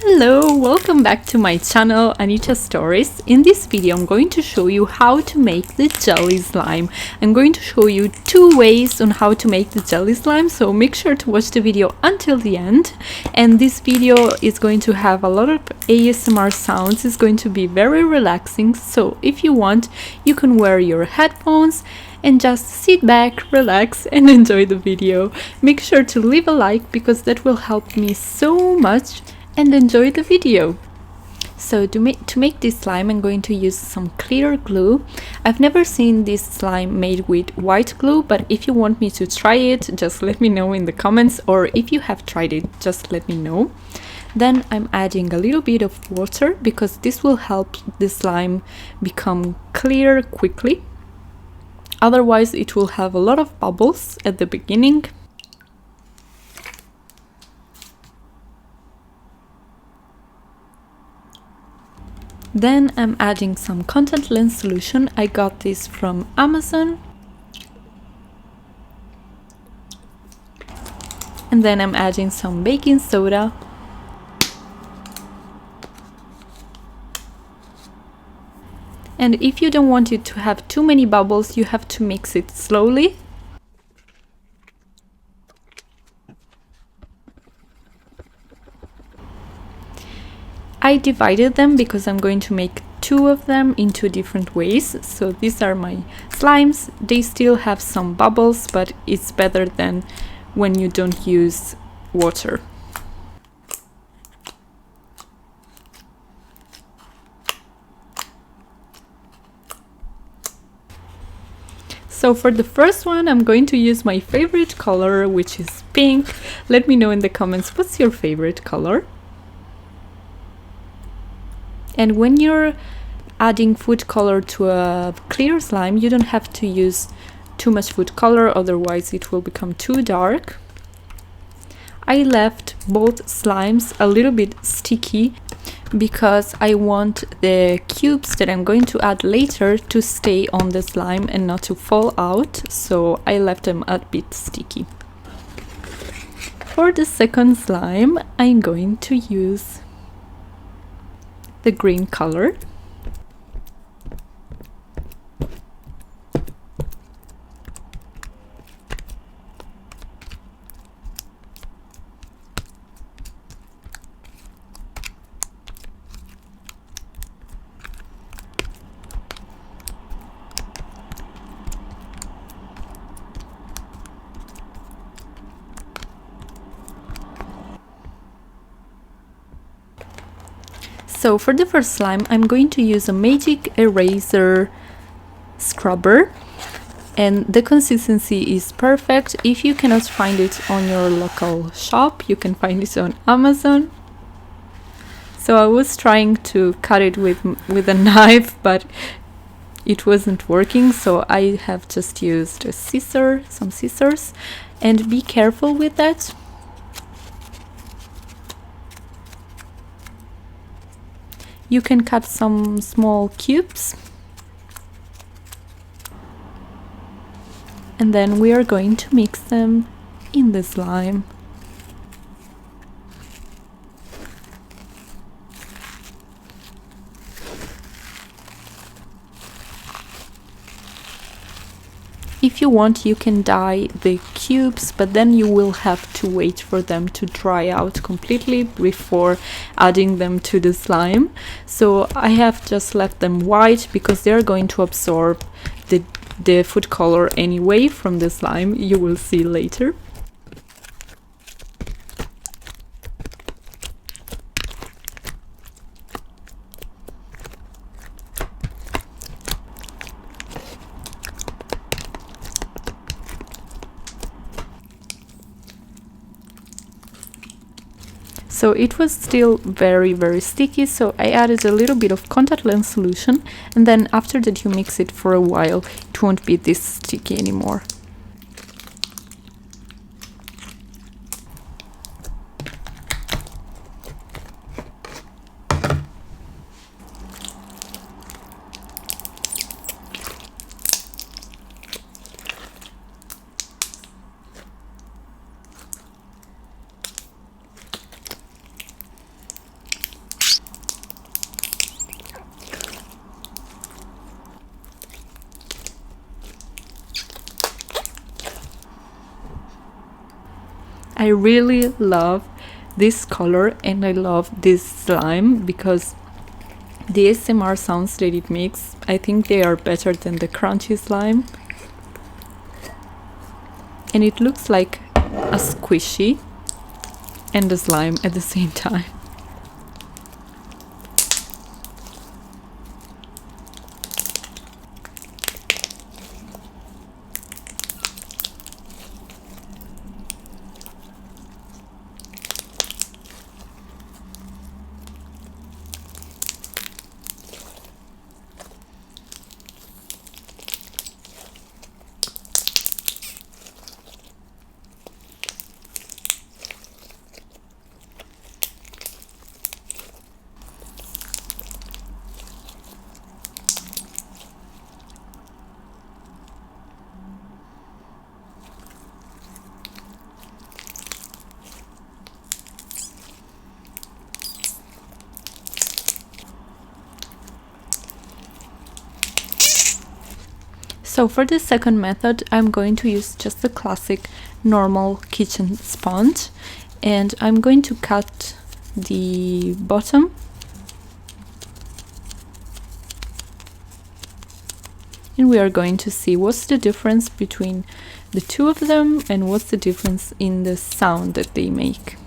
Hello, welcome back to my channel Anita Stories. In this video I'm going to show you how to make the jelly slime. I'm going to show you two ways on how to make the jelly slime, so make sure to watch the video until the end. And this video is going to have a lot of ASMR sounds. It's going to be very relaxing, so if you want you can wear your headphones and just sit back, relax and enjoy the video. Make sure to leave a like because that will help me so much, and enjoy the video. So to make this slime I'm going to use some clear glue. I've never seen this slime made with white glue, but if you want me to try it, just let me know in the comments, or if you have tried it, just let me know. Then I'm adding a little bit of water because this will help the slime become clear quickly. Otherwise it will have a lot of bubbles at the beginning. Then I'm adding some contact lens solution. I got this from Amazon. And then I'm adding some baking soda. And if you don't want it to have too many bubbles, you have to mix it slowly. I divided them because I'm going to make two of them in two different ways. So these are my slimes. They still have some bubbles, but it's better than when you don't use water. So for the first one, I'm going to use my favorite color, which is pink. Let me know in the comments what's your favorite color. And when you're adding food color to a clear slime, you don't have to use too much food color, otherwise it will become too dark. I left both slimes a little bit sticky because I want the cubes that I'm going to add later to stay on the slime and not to fall out, so I left them a bit sticky. For the second slime, I'm going to use the green color. So for the first slime, I'm going to use a magic eraser scrubber, and the consistency is perfect. If you cannot find it on your local shop, you can find it on Amazon. So I was trying to cut it with a knife, but it wasn't working, so I have just used some scissors, and be careful with that. You can cut some small cubes, and then we are going to mix them in the slime. If you want, you can dye the cubes, but then you will have to wait for them to dry out completely before adding them to the slime. So I have just left them white because they're going to absorb the food color anyway from the slime. You will see later. So it was still very sticky, so I added a little bit of contact lens solution, and then after that you mix it for a while, it won't be this sticky anymore. I really love this color and I love this slime because the ASMR sounds that it makes, I think they are better than the crunchy slime. And it looks like a squishy and a slime at the same time. So for the second method, I'm going to use just a classic normal kitchen sponge, and I'm going to cut the bottom and we are going to see what's the difference between the two of them and what's the difference in the sound that they make.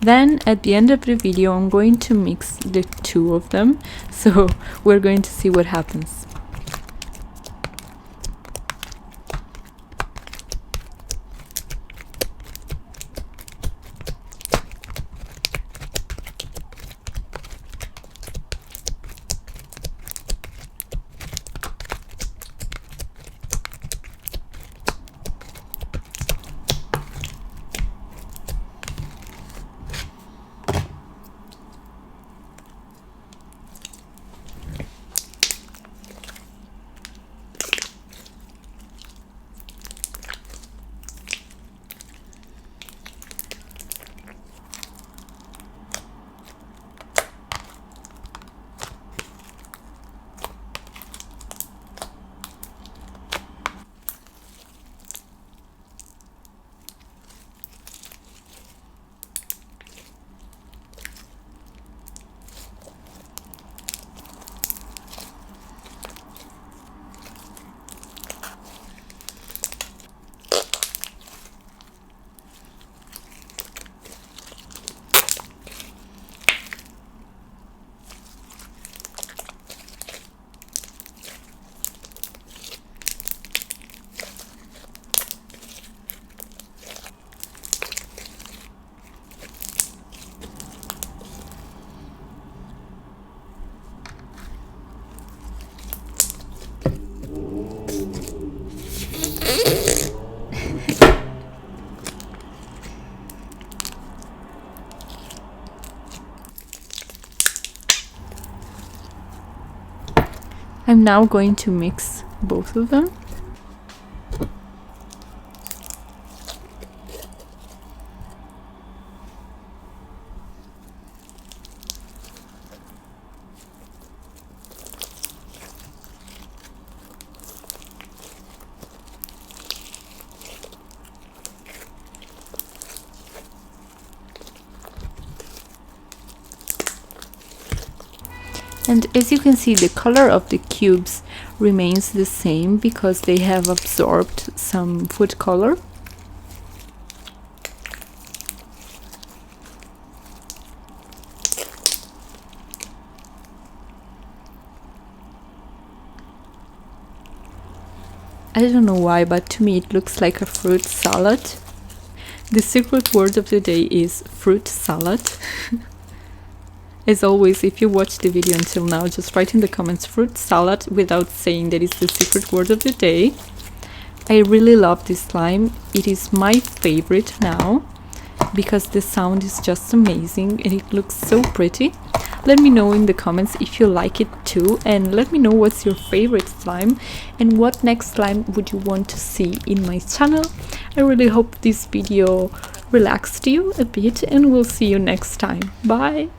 Then at the end of the video I'm going to mix the two of them, so we're going to see what happens. I'm now going to mix both of them. And as you can see, the color of the cubes remains the same because they have absorbed some food color. I don't know why, but to me it looks like a fruit salad. The secret word of the day is fruit salad. As always, if you watched the video until now, just write in the comments fruit salad without saying that it's the secret word of the day. I really love this slime. It is my favorite now because the sound is just amazing and it looks so pretty. Let me know in the comments if you like it too, and let me know what's your favorite slime and what next slime would you want to see in my channel. I really hope this video relaxed you a bit, and we'll see you next time. Bye!